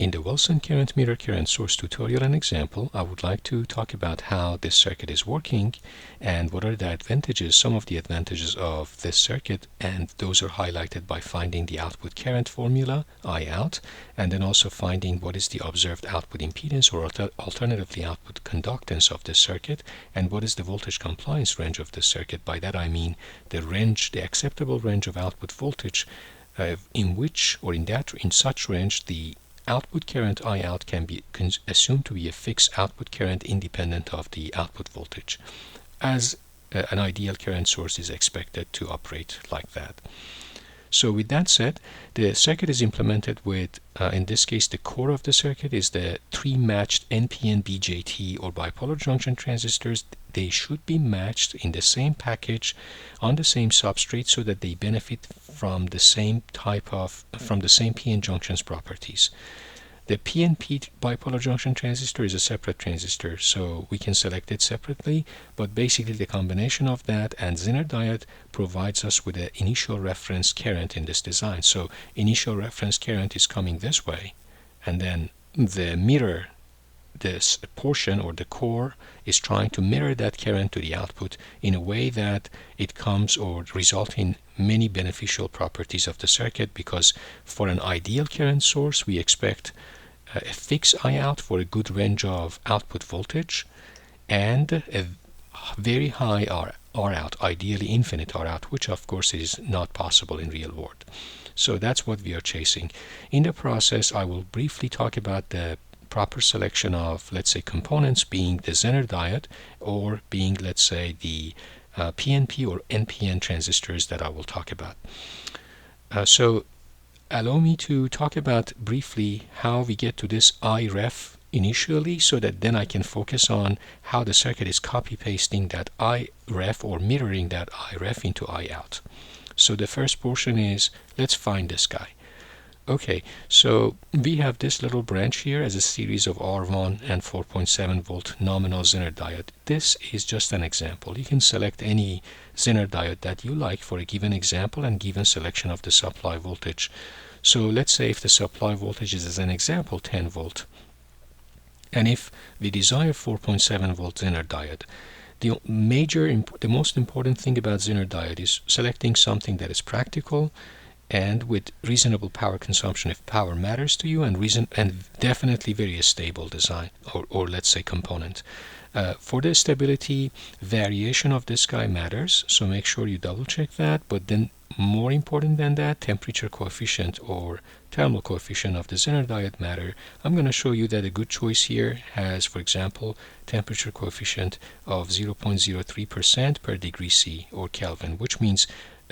In the Wilson current mirror current source tutorial and example, I would like to talk about how this circuit is working and what are the advantages, some of the advantages of this circuit, and those are highlighted by finding the output current formula, I out, and then also finding what is the observed output impedance or alternatively output conductance of this circuit, and what is the voltage compliance range of this circuit. By that I mean the range, the acceptable range of output voltage in which or in such range the output current I out can be assumed to be a fixed output current independent of the output voltage, as an ideal current source is expected to operate like that. So with that said, the circuit is implemented with, in this case, the core of the circuit is the 3 matched NPN BJT or bipolar junction transistors. They should be matched in the same package on the same substrate so that they benefit from the same PN junctions properties. The PNP bipolar junction transistor is a separate transistor, so we can select it separately, but basically the combination of that and Zener diode provides us with an initial reference current in this design. So initial reference current is coming this way, and then the mirror, this portion or the core, is trying to mirror that current to the output in a way that it comes or result in many beneficial properties of the circuit, because for an ideal current source we expect a fixed I out for a good range of output voltage and a very high R out, ideally infinite R out, which of course is not possible in real world. So that's what we are chasing. In the process, I will briefly talk about the proper selection of, let's say, components, being the Zener diode or being, let's say, the PNP or NPN transistors that I will talk about. So allow me to talk about briefly how we get to this IREF initially, so that then I can focus on how the circuit is copy pasting that IREF or mirroring that IREF into I out. So the first portion is, let's find this guy. Okay, so we have this little branch here as a series of R1 and 4.7 volt nominal Zener diode. This is just an example. You can select any Zener diode that you like for a given example and given selection of the supply voltage. So let's say if the supply voltage is, as an example, 10 volt, and if we desire 4.7 volt Zener diode, the most important thing about Zener diode is selecting something that is practical and with reasonable power consumption if power matters to you, and definitely very stable design or let's say component. For the stability, variation of this guy matters, so make sure you double check that. But then more important than that, temperature coefficient or thermal coefficient of the Zener diode matter. I'm going to show you that a good choice here has, for example, temperature coefficient of 0.03% per degree C or Kelvin, which means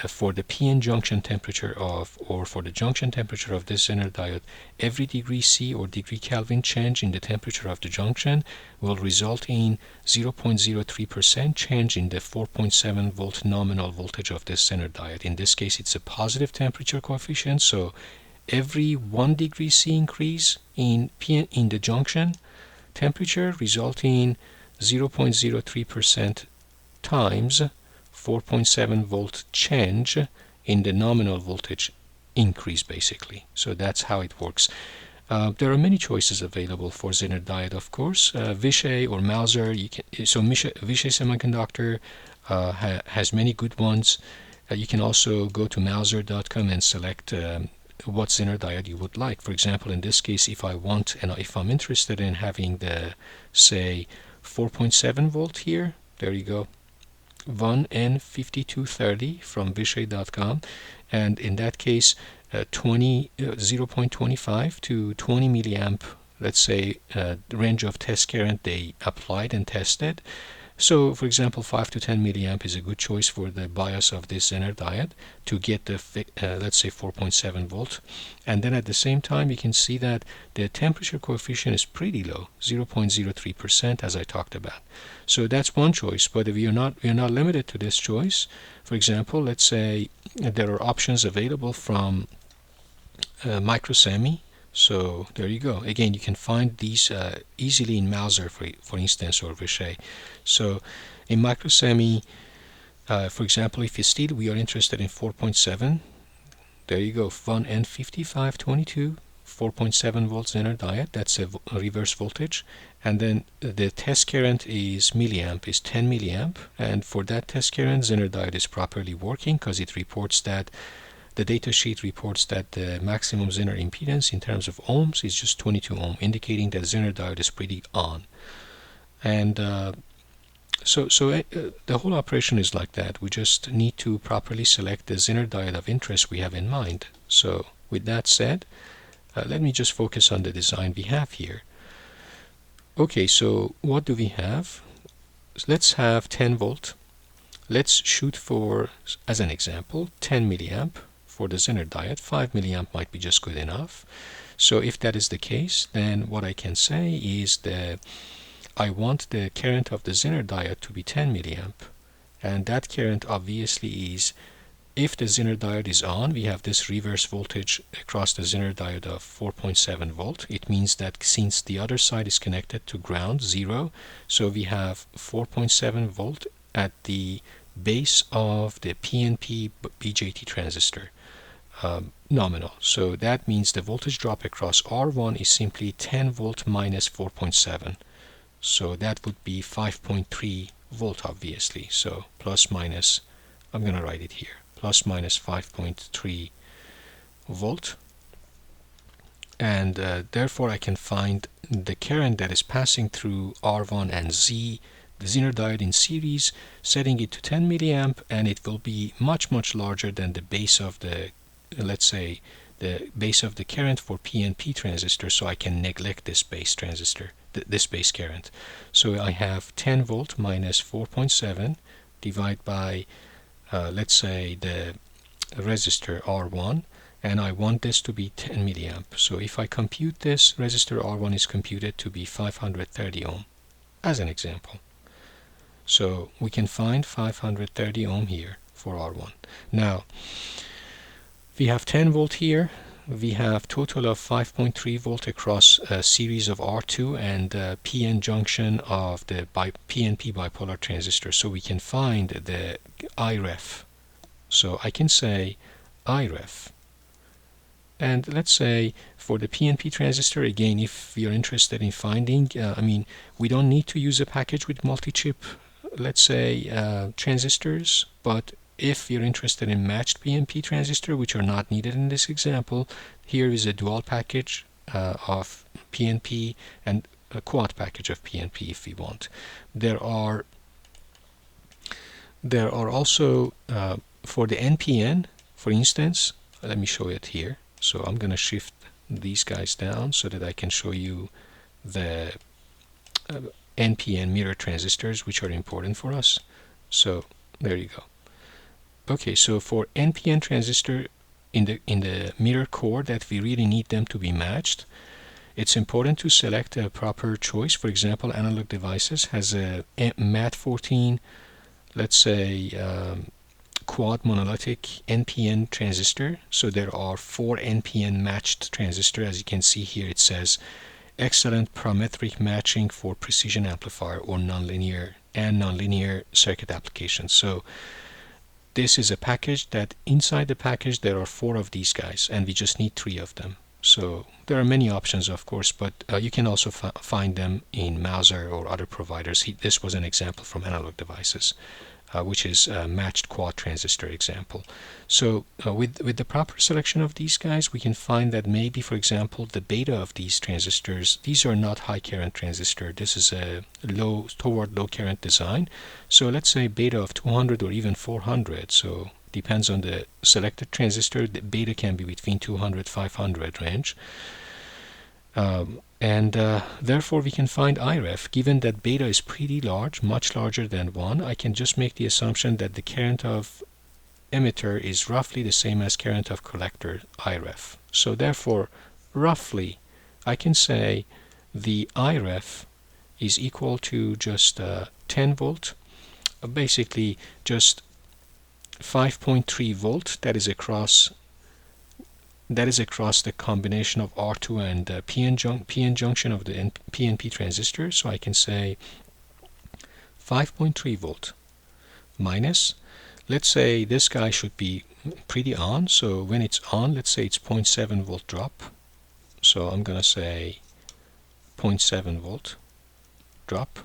for the PN junction temperature or for the junction temperature of this Zener diode, every degree C or degree Kelvin change in the temperature of the junction will result in 0.03% change in the 4.7 volt nominal voltage of this Zener diode. In this case, it's a positive temperature coefficient, so every 1 degree C increase in the junction temperature result in 0.03% times 4.7 volt change in the nominal voltage increase, basically. So that's how it works. There are many choices available for Zener diode, of course. Vishay or Mouser, Vishay Semiconductor has many good ones. You can also go to mouser.com and select what Zener diode you would like. For example, in this case, if I'm interested in having the, say, 4.7 volt here, there you go, 1N5230 from vishay.com, and in that case 0.25 to 20 milliamp, let's say, range of test current they applied and tested. So for example, 5 to 10 milliamp is a good choice for the bias of this Zener diode to get the let's say 4.7 volt. And then at the same time you can see that the temperature coefficient is pretty low, 0.03%, as I talked about. So that's one choice, but we are not limited to this choice. For example, let's say there are options available from Microsemi. So there you go. Again, you can find these easily in Mouser, for instance, or Vishay. So in Microsemi, for example, if we are interested in 4.7, there you go, 1N5522 4.7 volt Zener diode, that's a reverse voltage, and then the test current is milliamp, is 10 milliamp, and for that test current Zener diode is properly working because it reports that the data sheet reports that the maximum Zener impedance in terms of ohms is just 22 ohm, indicating that Zener diode is pretty on. And so the whole operation is like that. We just need to properly select the Zener diode of interest we have in mind. So with that said, let me just focus on the design we have here. Okay, so what do we have? Let's have 10 volt. Let's shoot for, as an example, 10 milliamp for the Zener diode. 5 milliamp might be just good enough. So if that is the case, then what I can say is that I want the current of the Zener diode to be 10 milliamp. And that current obviously is, if the Zener diode is on, we have this reverse voltage across the Zener diode of 4.7 volt. It means that since the other side is connected to ground, 0, so we have 4.7 volt at the base of the PNP BJT transistor, nominal. So that means the voltage drop across R1 is simply 10 volt minus 4.7. So that would be 5.3 volt, obviously. So plus minus, I'm going to write it here, plus minus 5.3 volt. And therefore I can find the current that is passing through R1 and Z, the Zener diode in series, setting it to 10 milliamp, and it will be much larger than the base of the, let's say, the base of the current for PNP transistor, so I can neglect this base transistor, this base current. So I have 10 volt minus 4.7 divided by, let's say, the resistor R1, and I want this to be 10 milliamp. So if I compute this, resistor R1 is computed to be 530 ohm, as an example. So we can find 530 ohm here for R1. Now, we have 10 volt here. We have total of 5.3 volt across a series of R2 and PN junction of the PNP bipolar transistor. So we can find the IREF. So I can say IREF. And let's say for the PNP transistor, again, if we are interested in finding, I mean, we don't need to use a package with multi-chip, let's say, transistors, but if you're interested in matched PNP transistor, which are not needed in this example, here is a dual package of PNP and a quad package of PNP if we want. There are also, for the NPN, for instance, let me show it here. So I'm going to shift these guys down so that I can show you the NPN mirror transistors, which are important for us. So there you go. Okay, so for NPN transistor in the mirror core that we really need them to be matched, it's important to select a proper choice. For example, Analog Devices has a MAT14, let's say, quad monolithic NPN transistor. So there are 4 NPN matched transistors. As you can see here, it says excellent parametric matching for precision amplifier or nonlinear circuit applications. So this is a package that inside the package there are 4 of these guys, and we just need 3 of them. So there are many options, of course, but you can also find them in Mouser or other providers. This was an example from Analog Devices, which is a matched quad transistor example. So with the proper selection of these guys, we can find that maybe, for example, the beta of these transistors, these are not high current transistor. This is a low current design. So let's say beta of 200 or even 400. So depends on the selected transistor. The beta can be between 200 500 range. Therefore we can find IREF. Given that beta is pretty large, much larger than 1, I can just make the assumption that the current of emitter is roughly the same as current of collector, IREF. So therefore, roughly, I can say the IREF is equal to just 10 volt, basically just 5.3 volt, that is across the combination of R2 and PN junction of the PNP transistor. So I can say 5.3 volt minus, let's say this guy should be pretty on. So when it's on, let's say it's 0.7 volt drop. So I'm going to say 0.7 volt drop,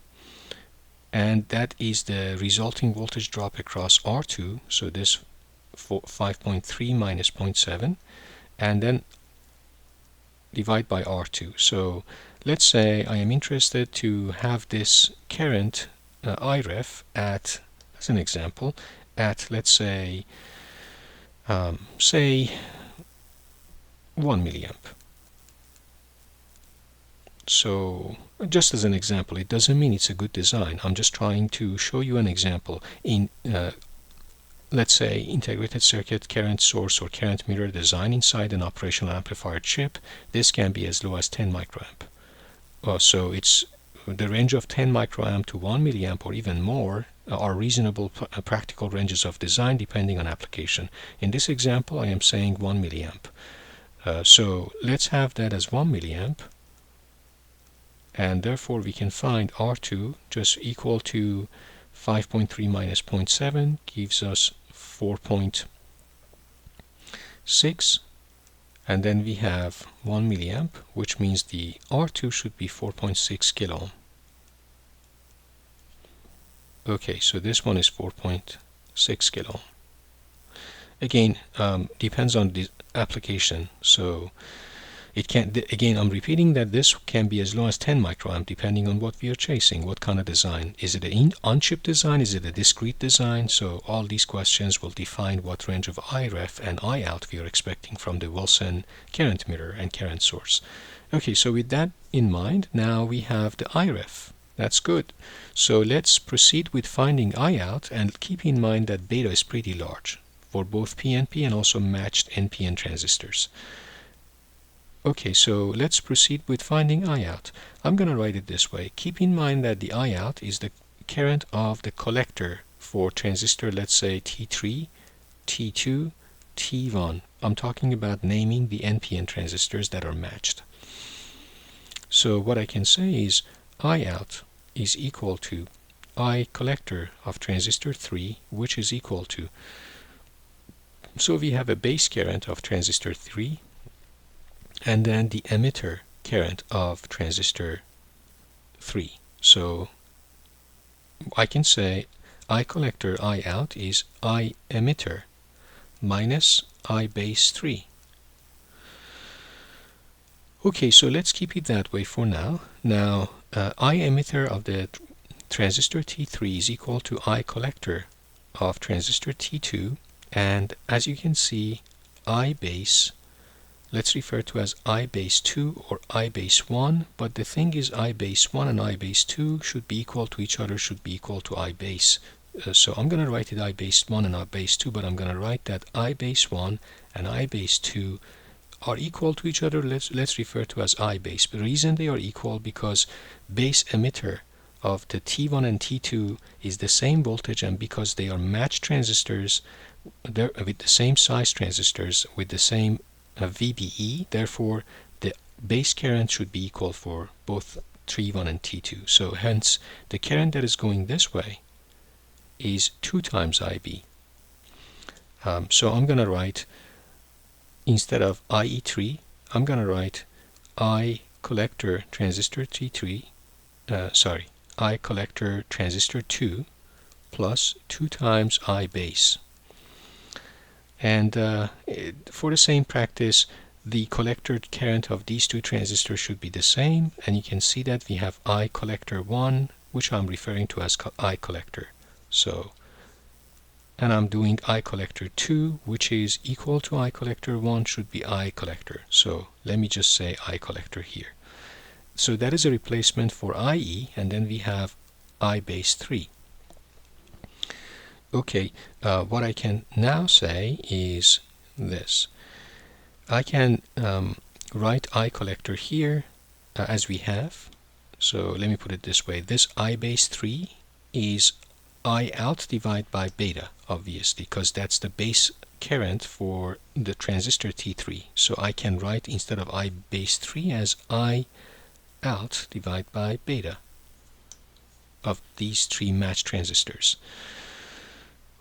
and that is the resulting voltage drop across R2. So this 5.3 minus 0.7, and then divide by R2. So let's say I am interested to have this current IREF at, as an example, at, let's say 1 milliamp. So just as an example, it doesn't mean it's a good design. I'm just trying to show you an example. In let's say integrated circuit current source or current mirror design inside an operational amplifier chip, this can be as low as 10 microamp. So it's the range of 10 microamp to 1 milliamp or even more are reasonable practical ranges of design depending on application. In this example, I am saying 1 milliamp. So let's have that as 1 milliamp, and therefore we can find R2 just equal to 5.3 minus 0.7 gives us 4.6, and then we have 1 milliamp, which means the R2 should be 4.6 kilo ohm. Okay, so this one is 4.6 kilo ohm. Again, depends on the application. So it can, again, I'm repeating that this can be as low as 10 microamp depending on what we are chasing, what kind of design. Is it an on-chip design? Is it a discrete design? So all these questions will define what range of IREF and IOUT we are expecting from the Wilson current mirror and current source. Okay, so with that in mind, now we have the IREF. That's good. So let's proceed with finding IOUT, and keep in mind that beta is pretty large for both PNP and also matched NPN transistors. Okay, so let's proceed with finding IOUT. I'm going to write it this way. Keep in mind that the IOUT is the current of the collector for transistor, let's say T3, T2, T1. I'm talking about naming the NPN transistors that are matched. So what I can say is IOUT is equal to I collector of transistor 3, which is equal to, so we have a base current of transistor 3, and then the emitter current of transistor 3. So I can say I collector I out is I emitter minus I base 3. Okay, so let's keep it that way for now. Now I emitter of the transistor T3 is equal to I collector of transistor T2, and as you can see, I base, let's refer to as I base 2 or I base 1, but the thing is I base 1 and I base 2 should be equal to each other, should be equal to I base. So I'm going to write it I base 1 and I base 2, but I'm going to write that I base 1 and I base 2 are equal to each other. Let's refer to as I base. The reason they are equal because base emitter of the T1 and T2 is the same voltage, and because they are matched transistors, they're with the same size transistors with the same VBE, therefore the base current should be equal for both T1 and T2. So hence the current that is going this way is 2 times IB. So I'm going to write, instead of IE3, I'm going to write I collector transistor T3, I collector transistor 2 plus 2 times I base. And for the same practice, the collector current of these two transistors should be the same, and you can see that we have I collector 1, which I'm referring to as I collector. So, and I'm doing I collector 2, which is equal to I collector 1, should be I collector. So let me just say I collector here. So that is a replacement for IE, and then we have I base 3. Okay, what I can now say is this. I can write I collector here as we have. So let me put it this way. This I base 3 is I out divided by beta, obviously, because that's the base current for the transistor T3. So I can write, instead of I base 3, as I out divided by beta of these 3 matched transistors.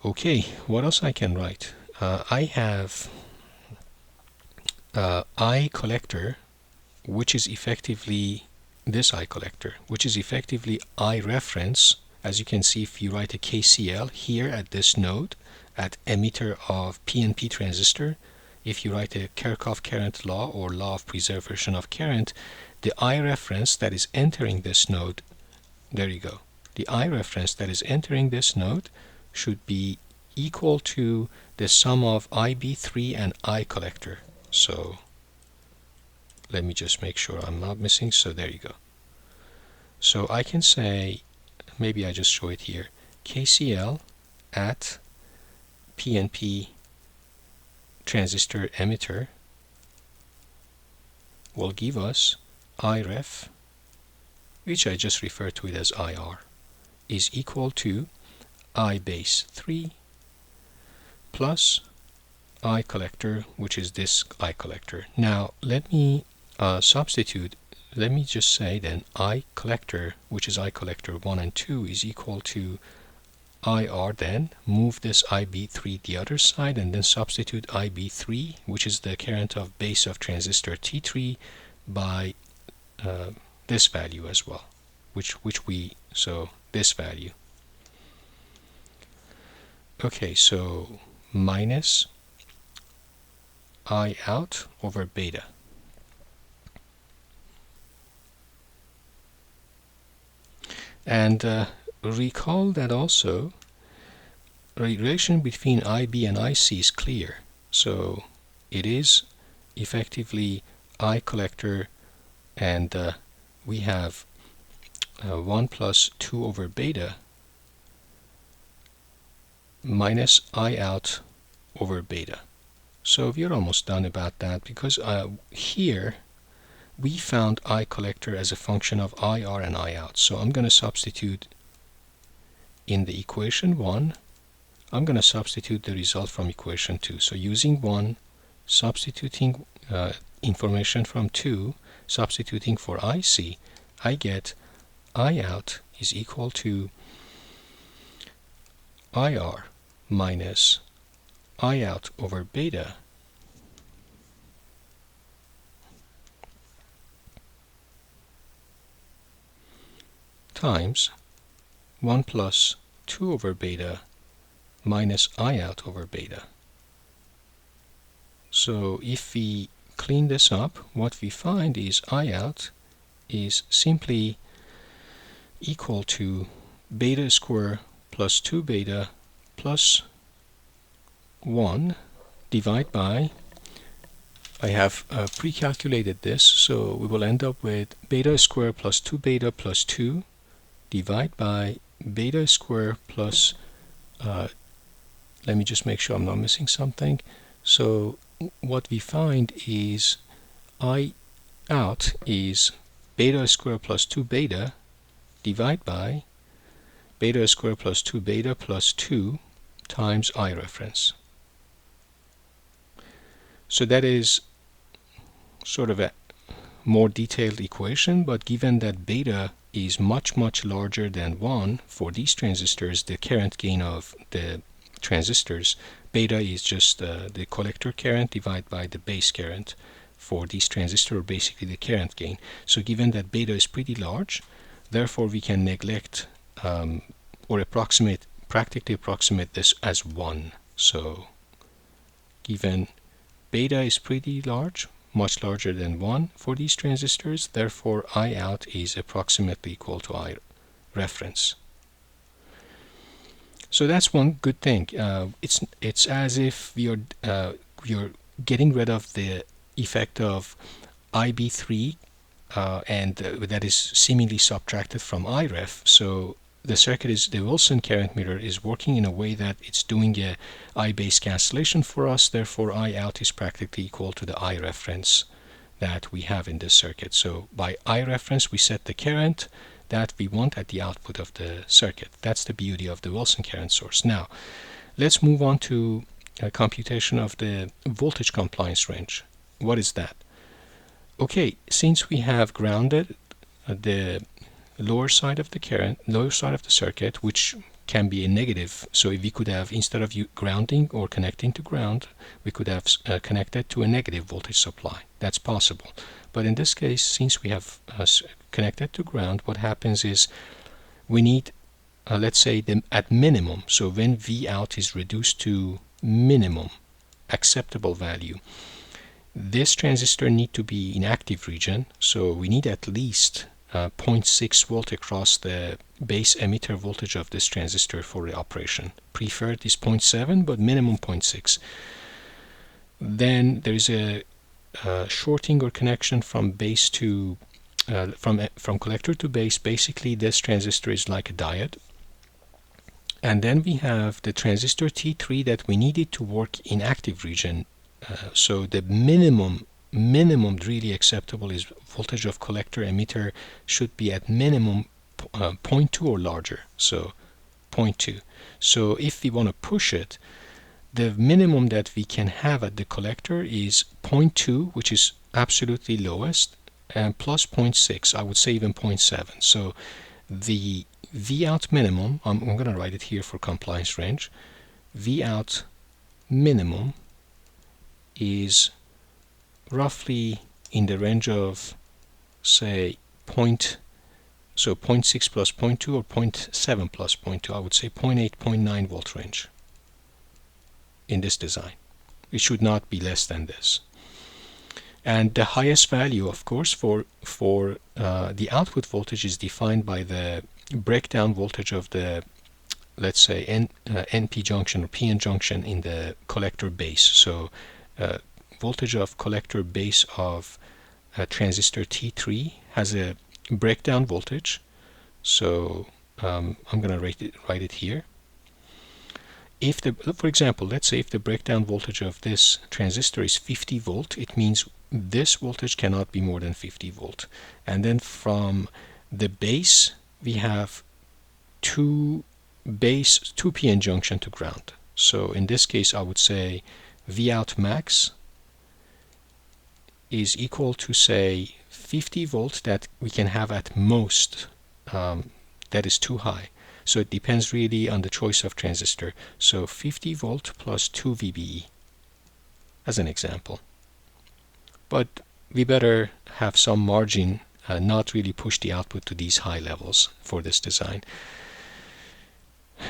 Okay, what else I can write? I have I collector which is effectively this I collector, which is effectively I reference. As you can see, if you write a KCL here at this node, at emitter of PNP transistor, if you write a Kirchhoff-Courant law or law of preservation of current, the I reference that is entering this node, there you go, the I reference that is entering this node should be equal to the sum of IB3 and I collector. So let me just make sure I'm not missing. So there you go. So I can say, maybe I just show it here, KCL at PNP transistor emitter will give us IREF, which I just refer to it as IR, is equal to I base 3 plus I collector, which is this I collector. Now let me substitute. Let me just say then I collector, which is I collector 1 and 2, is equal to IR. Then move this IB3 the other side and then substitute IB3, which is the current of base of transistor T3, by this value as well, so this value. Okay, so minus I out over beta. And recall that also the relation between IB and IC is clear. So it is effectively I collector, and we have 1 plus 2 over beta minus I out over beta. So we are almost done about that, because here we found I collector as a function of IR and I out. So I'm going to substitute in the equation 1, I'm going to substitute the result from equation 2. So using 1, substituting information from 2, substituting for IC, I get I out is equal to IR minus I out over beta times 1 plus 2 over beta minus I out over beta. So if we clean this up, what we find is I out is simply equal to beta square plus 2 beta plus 1 divided by, I have pre-calculated this, so we will end up with beta square plus 2 beta plus 2 divided by beta square plus, let me just make sure I'm not missing something. So what we find is I out is beta square plus 2 beta divided by beta square plus 2 beta plus 2 times I reference. So that is sort of a more detailed equation, but given that beta is much larger than 1 for these transistors, the current gain of the transistors, beta is just the collector current divided by the base current for these transistors, or basically the current gain. So given that beta is pretty large, therefore we can neglect or practically approximate this as 1. So given beta is pretty large, much larger than 1 for these transistors, therefore I out is approximately equal to I reference. So that's one good thing. It's as if you're getting rid of the effect of IB3 and that is seemingly subtracted from IREF. So the circuit is, the Wilson current meter is working in a way that it's doing a I base cancellation for us. Therefore I out is practically equal to the I reference that we have in this circuit. So by I reference we set the current that we want at the output of the circuit. That's the beauty of the Wilson current source. Now let's move on to a computation of the voltage compliance range. What is that? Okay, since we have grounded the lower side of the circuit, which can be a negative. So if we could have, instead of you grounding or connecting to ground, we could have connected to a negative voltage supply. That's possible. But in this case, since we have connected to ground, what happens is we need, let's say, at minimum, so when V out is reduced to minimum acceptable value, this transistor need to be in active region, so we need at least 0.6 volt across the base emitter voltage of this transistor for the operation. Preferred is 0.7, but minimum 0.6. Then there is a shorting or connection from base to from collector to base. Basically, this transistor is like a diode. And then we have the transistor T3 that we needed to work in active region. So the minimum really acceptable is voltage of collector emitter should be at minimum 0.2 or larger, so 0.2. So if we want to push it, the minimum that we can have at the collector is 0.2, which is absolutely lowest, and plus 0.6, I would say even 0.7. So the V out minimum, I'm going to write it here for compliance range, V out minimum is roughly in the range of, say, 0.6 plus 0.2 or 0.7 plus 0.2. I would say 0.8, 0.9 volt range in this design. It should not be less than this. And the highest value, of course, for the output voltage is defined by the breakdown voltage of the, let's say, NP junction or PN junction in the collector base. So voltage of collector base of transistor T3 has a breakdown voltage. So I'm going to write it here. If for example, let's say if the breakdown voltage of this transistor is 50 volt, it means this voltage cannot be more than 50 volt. And then from the base, we have two PN junction to ground. So in this case, I would say V out max is equal to, say, 50 volt that we can have at most. That is too high. So it depends really on the choice of transistor. So 50 volt plus 2 VBE as an example. But we better have some margin, not really push the output to these high levels for this design.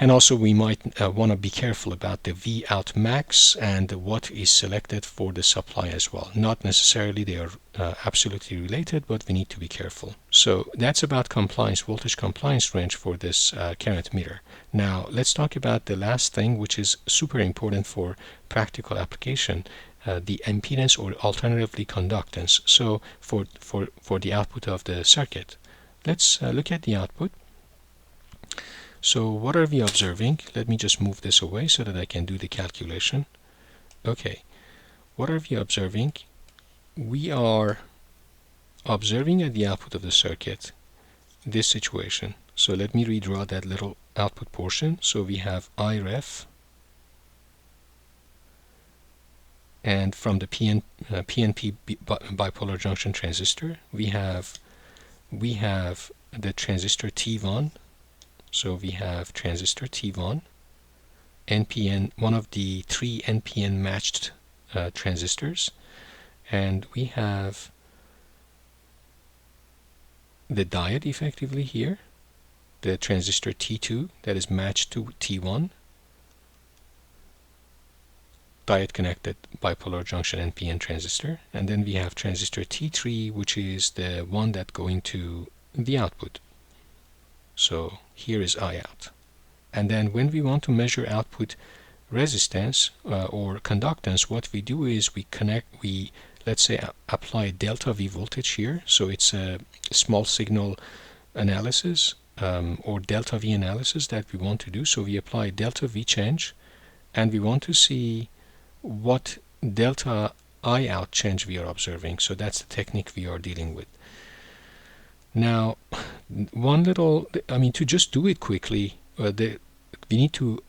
And also we might want to be careful about the V out max and what is selected for the supply as well. Not necessarily they are absolutely related, but we need to be careful. So that's about compliance, voltage compliance range for this current meter. Now let's talk about the last thing, which is super important for practical application, the impedance or alternatively conductance. So for the output of the circuit, let's look at the output. So what are we observing? Let me just move this away so that I can do the calculation. Okay, what are we observing? We are observing at the output of the circuit this situation. So let me redraw that little output portion. So we have Iref, and from the PNP bipolar junction transistor, we have the transistor T1. So we have transistor T1, NPN, one of the three NPN matched transistors, and we have the diode effectively here, the transistor T2 that is matched to T1, diode connected bipolar junction NPN transistor, and then we have transistor T3, which is the one that going to the output. So here is I out. And then when we want to measure output resistance or conductance, what we do is we let's say apply delta V voltage here. So it's a small signal analysis or delta V analysis that we want to do. So we apply delta V change, and we want to see what delta I out change we are observing. So that's the technique we are dealing with. Now, to just do it quickly, we need to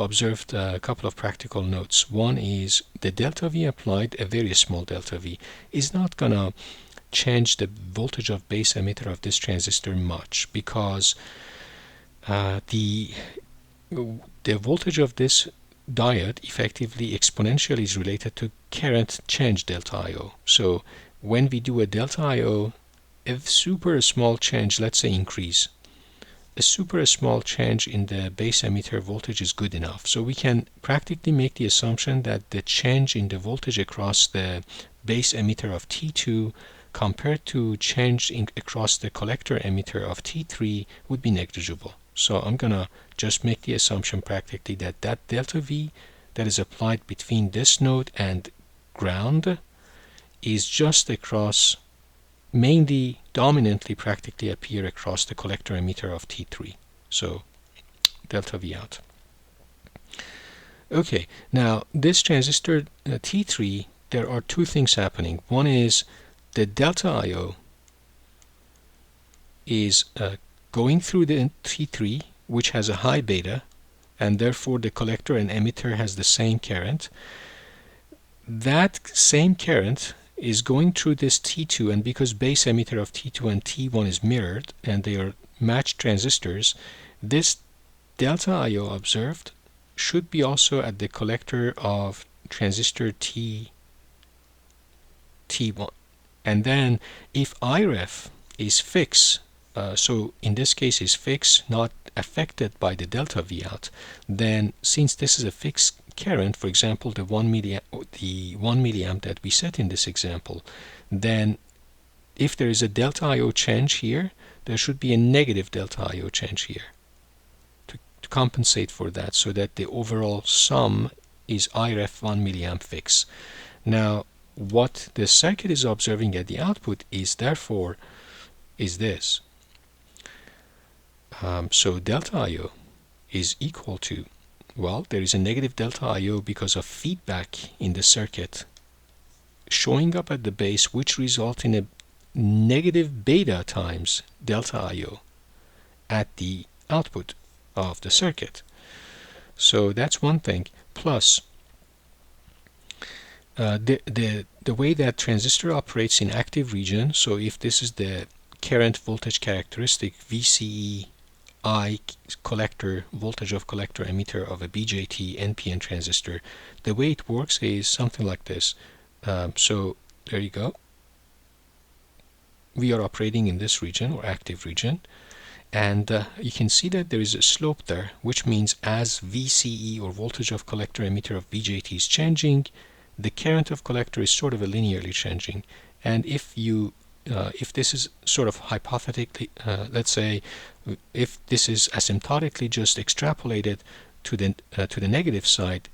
observe a couple of practical notes. One is the delta V applied, a very small delta V, is not gonna change the voltage of base emitter of this transistor much, because the voltage of this diode effectively exponentially is related to current change delta IO. So when we do a delta IO, a super small change, let's say increase, a super small change in the base emitter voltage is good enough. So we can practically make the assumption that the change in the voltage across the base emitter of T2 compared to change across the collector emitter of T3 would be negligible. So I'm gonna just make the assumption practically that that delta V that is applied between this node and ground is just across, mainly dominantly practically appear across the collector emitter of T3. So delta V out. Okay, now this transistor T3, there are two things happening. One is the delta IO is going through the T3, which has a high beta, and therefore the collector and emitter has the same current. That same current is going through this T2, and because base emitter of T2 and T1 is mirrored and they are matched transistors, this delta IO observed should be also at the collector of transistor T1. And then if IREF is fixed, so in this case is fixed, not affected by the delta V out, then since this is a fixed current, for example the 1 milliamp that we set in this example, then if there is a delta IO change here, there should be a negative delta IO change here to compensate for that, so that the overall sum is IREF 1 milliamp fix. Now what the circuit is observing at the output is therefore is this. So delta IO is equal to, well, there is a negative delta IO because of feedback in the circuit showing up at the base, which result in a negative beta times delta IO at the output of the circuit. So that's one thing. Plus the way that transistor operates in active region, so if this is the current voltage characteristic, VCE I collector, voltage of collector emitter of a BJT NPN transistor, the way it works is something like this. So there you go. We are operating in this region or active region, and you can see that there is a slope there, which means as VCE or voltage of collector emitter of BJT is changing, the current of collector is sort of a linearly changing. And if this is sort of hypothetically, let's say, if this is asymptotically just extrapolated to the negative side,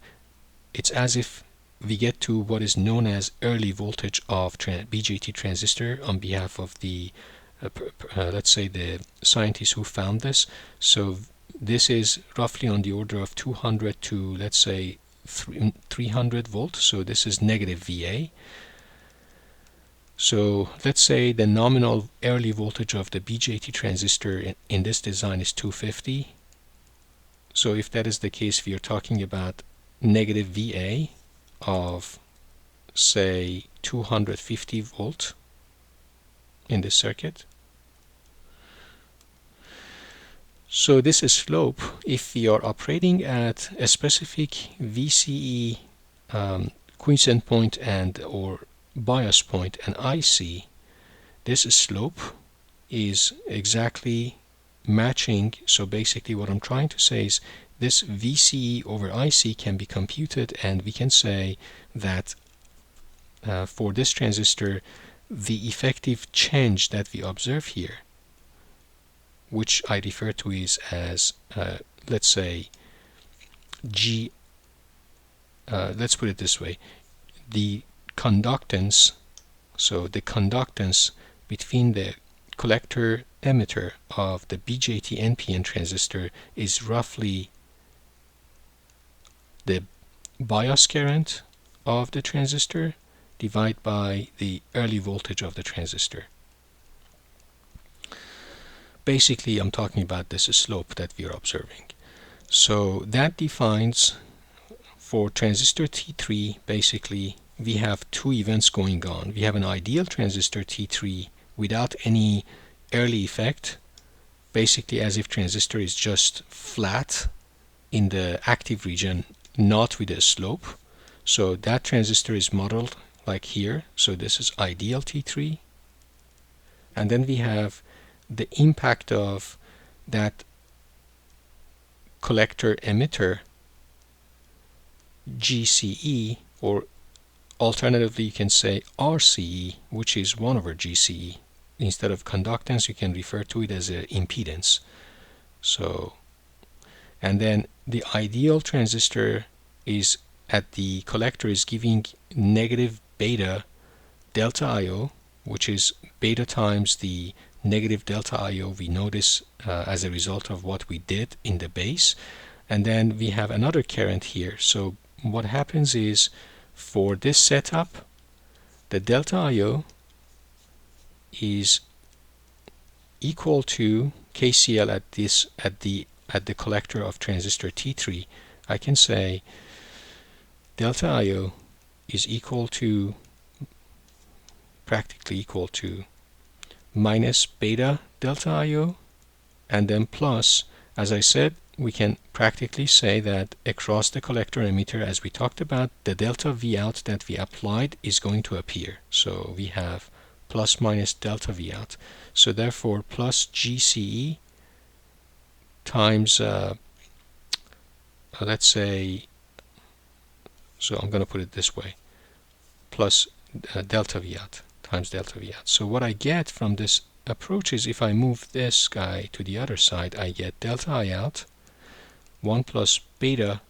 it's as if we get to what is known as early voltage of BJT transistor on behalf of the let's say the scientists who found this. So this is roughly on the order of 200 to, let's say, 300 volts. So this is negative VA. So let's say the nominal early voltage of the BJT transistor in this design is 250. So if that is the case, we are talking about negative VA of, say, 250 volt in this circuit. So this is slope. If we are operating at a specific VCE quiescent point and or bias point and IC, this slope is exactly matching. So basically what I'm trying to say is this VCE over IC can be computed, and we can say that for this transistor, the effective change that we observe here, which I refer to is as let's say G, let's put it this way, the conductance, so the conductance between the collector emitter of the BJT NPN transistor is roughly the bias current of the transistor divided by the early voltage of the transistor. Basically, I'm talking about this slope that we are observing. So that defines, for transistor T3, basically we have two events going on. We have an ideal transistor T3 without any early effect basically as if transistor is just flat in the active region, not with a slope. So that transistor is modeled like here. So this is ideal T3. And then we have the impact of that collector emitter GCE, or alternatively you can say RCE, which is 1 over GCE. Instead of conductance, you can refer to it as an impedance. So, and then the ideal transistor is at the collector is giving negative beta delta IO, which is beta times the negative delta IO we notice as a result of what we did in the base. And then we have another current here. So what happens is, for this setup, the delta IO is equal to KCL at the collector of transistor T3. I can say delta IO is equal to, practically equal to, minus beta delta IO, and then plus, as I said, we can practically say that across the collector emitter, as we talked about, the delta V out that we applied is going to appear. So we have plus minus delta V out. So therefore, plus GCE times, let's say, so I'm going to put it this way, plus delta V out times delta V out. So what I get from this approach is, if I move this guy to the other side, I get delta I out 1 plus beta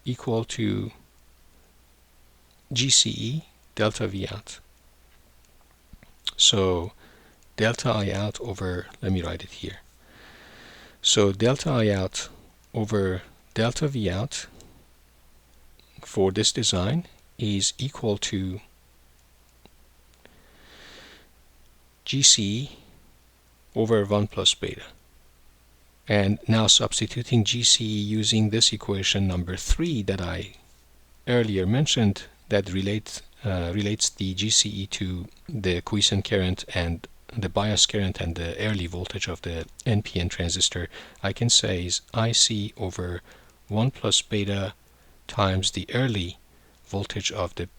equal to GCE delta V out. So delta I out over, let me write it here. So delta I out over delta V out for this design is equal to GCE over 1 plus beta. And now substituting GCE using this equation number 3 that I earlier mentioned, that relates the GCE to the quiescent current and the bias current and the early voltage of the NPN transistor, I can say is IC over 1 plus beta times the early voltage of the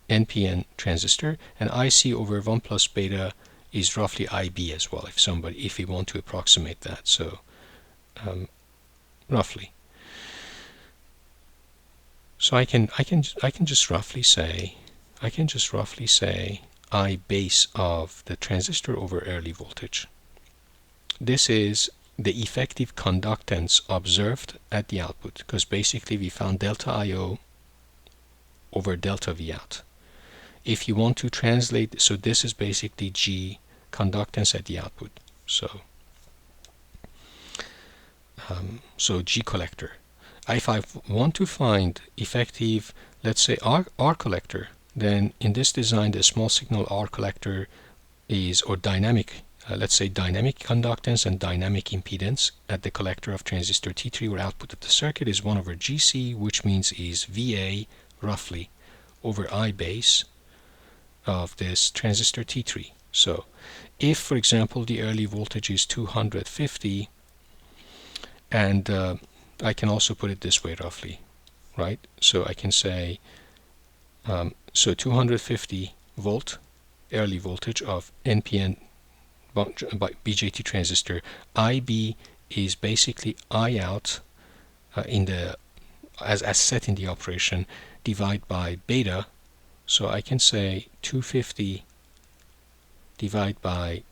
NPN transistor, and IC over 1 plus beta is roughly IB as well, if we want to approximate that. So roughly. So I can just roughly say I base of the transistor over early voltage. This is the effective conductance observed at the output, because basically we found delta IO over delta V out. If you want to translate, so this is basically G conductance at the output. So G collector. If I want to find effective, let's say R collector, then in this design the small signal R collector is, or dynamic, let's say dynamic conductance and dynamic impedance at the collector of transistor T3, or output of the circuit, is 1 over GC, which means is VA roughly over I base of this transistor T3. So if, for example, the early voltage is 250, and I can also put it this way roughly, right? So I can say, so 250 volt early voltage of NPN BJT transistor, IB is basically I out in the as set in the operation, divide by beta. So I can say 250 divide by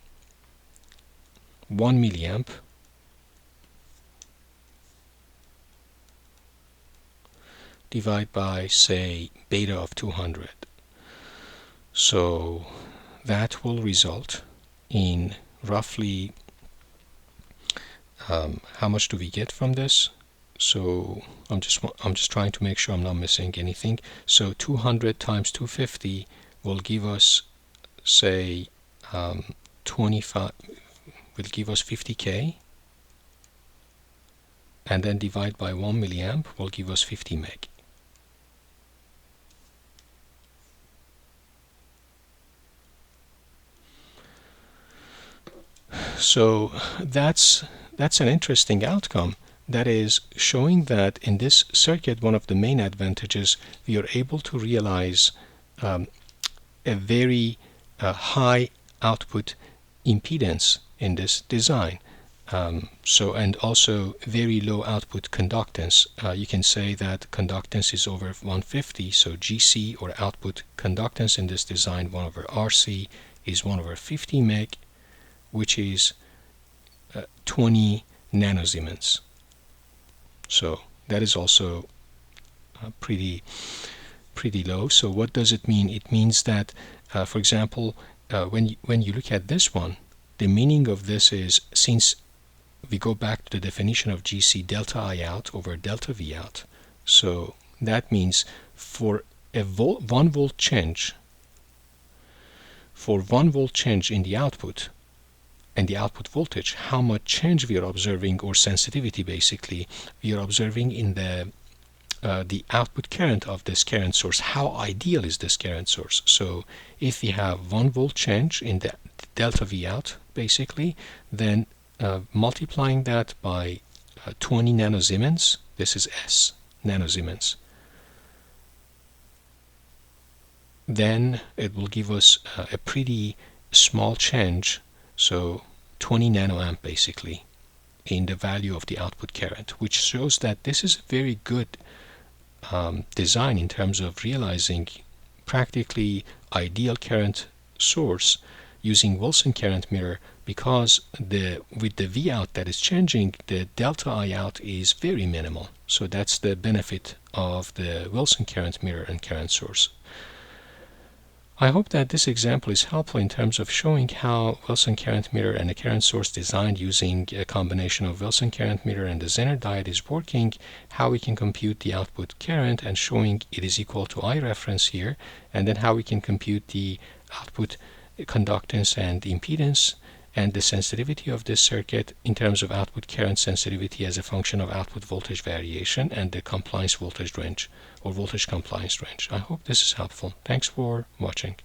1 milliamp divide by, say, beta of 200. So that will result in roughly, how much do we get from this? So I'm just trying to make sure I'm not missing anything. So 200 times 250 will give us, say, 25, will give us 50k, and then divide by 1 milliamp will give us 50 meg. So that's an interesting outcome. That is showing that in this circuit, one of the main advantages, we are able to realize a very high output impedance in this design. And also very low output conductance. You can say that conductance is over 150, so GC, or output conductance, in this design 1 over RC is 1 over 50 meg, which is 20 nanosiemens. So that is also pretty low. So what does it mean? It means that, for example, when you look at this one, the meaning of this is, since we go back to the definition of GC, delta I out over delta V out. So that means for a 1 volt change, in the output and the output voltage, how much change we are observing, or sensitivity basically, we are observing in the output current of this current source. How ideal is this current source? So if we have 1 volt change in the delta V out basically, then multiplying that by 20 nanosiemens, this is S, nanosiemens, then it will give us a pretty small change, so 20 nanoamp basically, in the value of the output current, which shows that this is a very good design in terms of realizing practically ideal current source using Wilson current mirror, because with the V out that is changing, the delta I out is very minimal. So that's the benefit of the Wilson current mirror and current source. I hope that this example is helpful in terms of showing how Wilson current mirror and a current source designed using a combination of Wilson current mirror and the Zener diode is working, how we can compute the output current and showing it is equal to I reference here, and then how we can compute the output conductance and impedance and the sensitivity of this circuit in terms of output current sensitivity as a function of output voltage variation and the compliance voltage range, or voltage compliance range. I hope this is helpful. Thanks for watching.